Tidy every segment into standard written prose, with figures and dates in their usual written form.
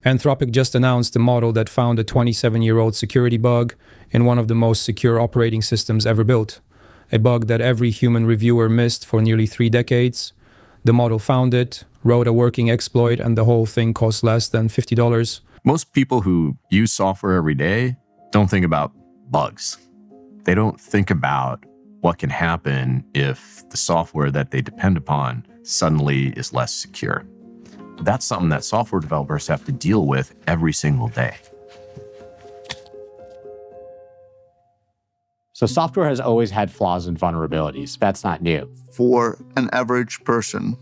Anthropic just announced a model that found a 27-year-old security bug in one of the most secure operating systems ever built. A bug that every human reviewer missed for nearly 3 decades. The model found it, wrote a working exploit, and the whole thing cost less than $50. Most people who use software every day don't think about bugs. They don't think about what can happen if the software that they depend upon suddenly is less secure. That's something that software developers have to deal with every single day. So software has always had flaws and vulnerabilities. That's not new. For an average person,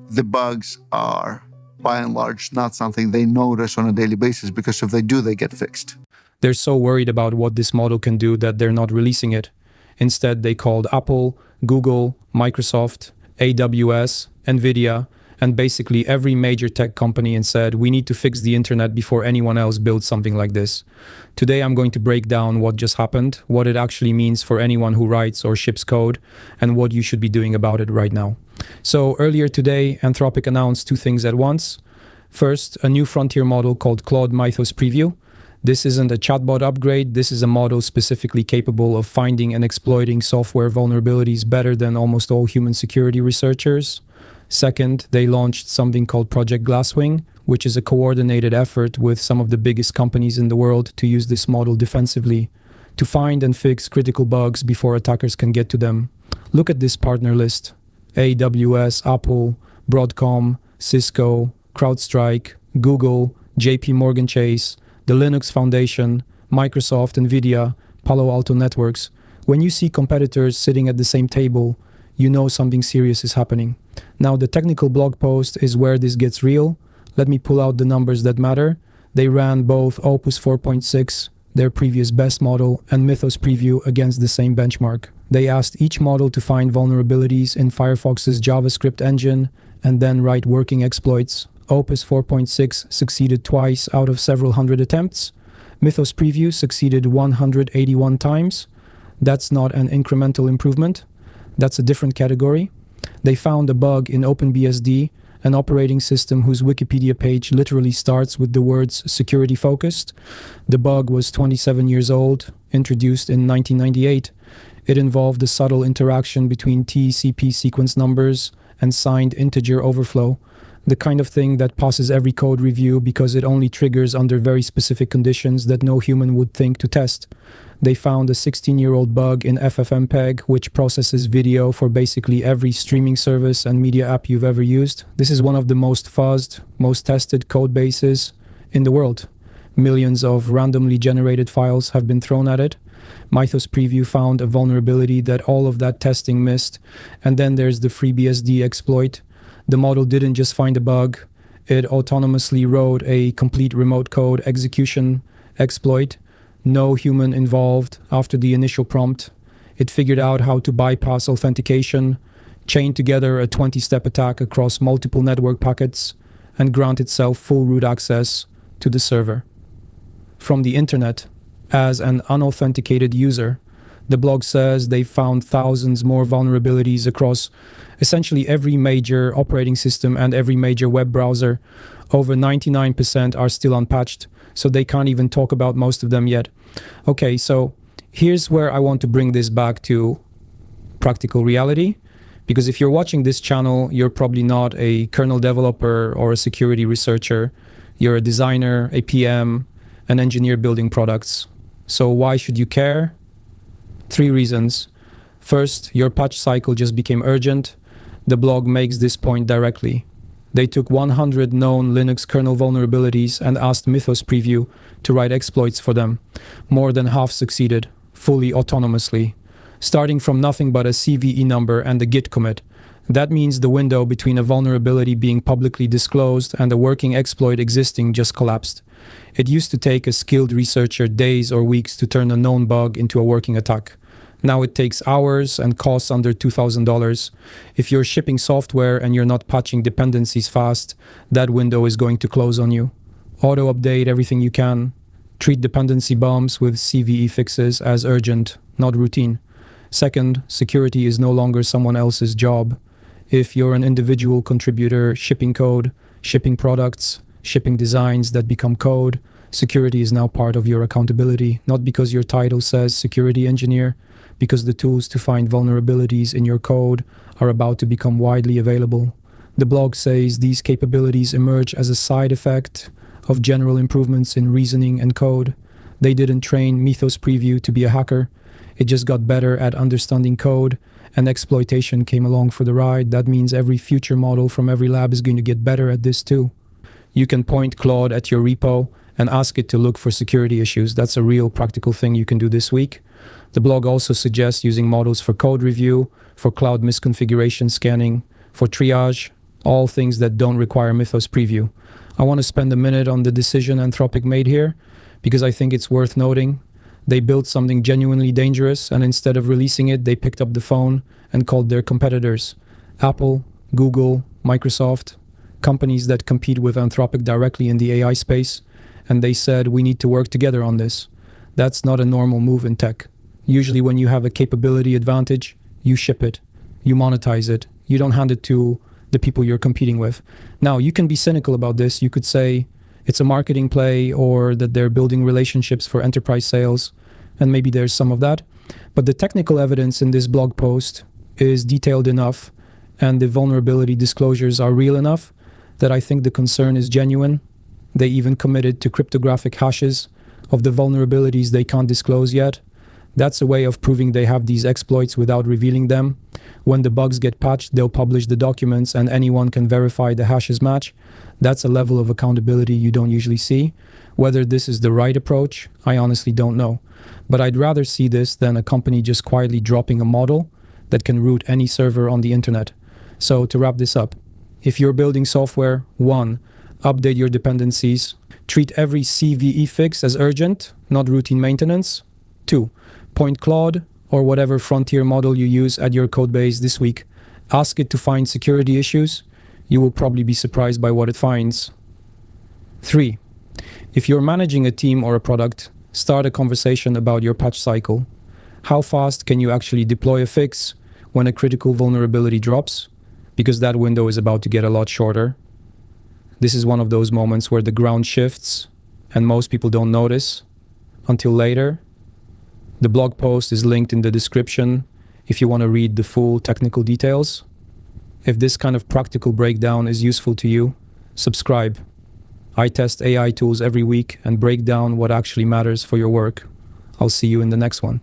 the bugs are, by and large, not something they notice on a daily basis, because if they do, they get fixed. They're so worried about what this model can do that they're not releasing it. Instead, they called Apple, Google, Microsoft, AWS, NVIDIA, and basically every major tech company and said, we need to fix the internet before anyone else builds something like this. Today, I'm going to break down what just happened, what it actually means for anyone who writes or ships code, and what you should be doing about it right now. So earlier today, Anthropic announced 2 things at once. First, a new frontier model called Claude Mythos Preview. This isn't a chatbot upgrade. This is a model specifically capable of finding and exploiting software vulnerabilities better than almost all human security researchers. Second, they launched something called Project Glasswing, which is a coordinated effort with some of the biggest companies in the world to use this model defensively, to find and fix critical bugs before attackers can get to them. Look at this partner list: AWS, Apple, Broadcom, Cisco, CrowdStrike, Google, JP Morgan Chase, the Linux Foundation, Microsoft, NVIDIA, Palo Alto Networks. When you see competitors sitting at the same table, you know something serious is happening. Now, the technical blog post is where this gets real. Let me pull out the numbers that matter. They ran both Opus 4.6, their previous best model, and Mythos Preview against the same benchmark. They asked each model to find vulnerabilities in Firefox's JavaScript engine and then write working exploits. Opus 4.6 succeeded twice out of several hundred attempts. Mythos Preview succeeded 181 times. That's not an incremental improvement. That's a different category. They found a bug in OpenBSD, an operating system whose Wikipedia page literally starts with the words security focused. The bug was 27 years old, introduced in 1998. It involved a subtle interaction between TCP sequence numbers and signed integer overflow, the kind of thing that passes every code review because it only triggers under very specific conditions that no human would think to test. They found a 16-year-old bug in FFmpeg, which processes video for basically every streaming service and media app you've ever used. This is one of the most fuzzed, most tested code bases in the world. Millions of randomly generated files have been thrown at it. Mythos Preview found a vulnerability that all of that testing missed. And then there's the FreeBSD exploit. The model didn't just find a bug. It autonomously wrote a complete remote code execution exploit. No human involved after the initial prompt. It figured out how to bypass authentication, chain together a 20-step attack across multiple network packets, and grant itself full root access to the server. From the internet, as an unauthenticated user, the blog says they found thousands more vulnerabilities across essentially every major operating system and every major web browser. Over 99% are still unpatched, so they can't even talk about most of them yet. Okay, so here's where I want to bring this back to practical reality, because if you're watching this channel, you're probably not a kernel developer or a security researcher. You're a designer, a PM, an engineer building products. So why should you care? 3 reasons. First, your patch cycle just became urgent. The blog makes this point directly. They took 100 known Linux kernel vulnerabilities and asked Mythos Preview to write exploits for them. More than half succeeded, fully autonomously, starting from nothing but a CVE number and a Git commit. That means the window between a vulnerability being publicly disclosed and a working exploit existing just collapsed. It used to take a skilled researcher days or weeks to turn a known bug into a working attack. Now it takes hours and costs under $2,000. If you're shipping software and you're not patching dependencies fast, that window is going to close on you. Auto-update everything you can. Treat dependency bumps with CVE fixes as urgent, not routine. Second, security is no longer someone else's job. If you're an individual contributor shipping code, shipping products, shipping designs that become code. Security is now part of your accountability, not because your title says security engineer, because the tools to find vulnerabilities in your code are about to become widely available. The blog says these capabilities emerge as a side effect of general improvements in reasoning and code. They didn't train Mythos Preview to be a hacker. It just got better at understanding code, and exploitation came along for the ride. That means every future model from every lab is going to get better at this too. You can point Claude at your repo and ask it to look for security issues. That's a real practical thing you can do this week. The blog also suggests using models for code review, for cloud misconfiguration scanning, for triage, all things that don't require Mythos Preview. I want to spend a minute on the decision Anthropic made here, because I think it's worth noting. They built something genuinely dangerous, and instead of releasing it, they picked up the phone and called their competitors. Apple, Google, Microsoft, companies that compete with Anthropic directly in the AI space, and they said, we need to work together on this. That's not a normal move in tech. Usually when you have a capability advantage, you ship it, you monetize it, you don't hand it to the people you're competing with. Now, you can be cynical about this. You could say it's a marketing play, or that they're building relationships for enterprise sales, and maybe there's some of that. But the technical evidence in this blog post is detailed enough, and the vulnerability disclosures are real enough that I think the concern is genuine. They even committed to cryptographic hashes of the vulnerabilities they can't disclose yet. That's a way of proving they have these exploits without revealing them. When the bugs get patched, they'll publish the documents and anyone can verify the hashes match. That's a level of accountability you don't usually see. Whether this is the right approach, I honestly don't know. But I'd rather see this than a company just quietly dropping a model that can root any server on the internet. So to wrap this up, if you're building software, 1, update your dependencies. Treat every CVE fix as urgent, not routine maintenance. 2, point Claude or whatever frontier model you use at your codebase this week. Ask it to find security issues. You will probably be surprised by what it finds. 3, if you're managing a team or a product, start a conversation about your patch cycle. How fast can you actually deploy a fix when a critical vulnerability drops? Because that window is about to get a lot shorter. This is one of those moments where the ground shifts and most people don't notice until later. The blog post is linked in the description if you want to read the full technical details. If this kind of practical breakdown is useful to you, subscribe. I test AI tools every week and break down what actually matters for your work. I'll see you in the next one.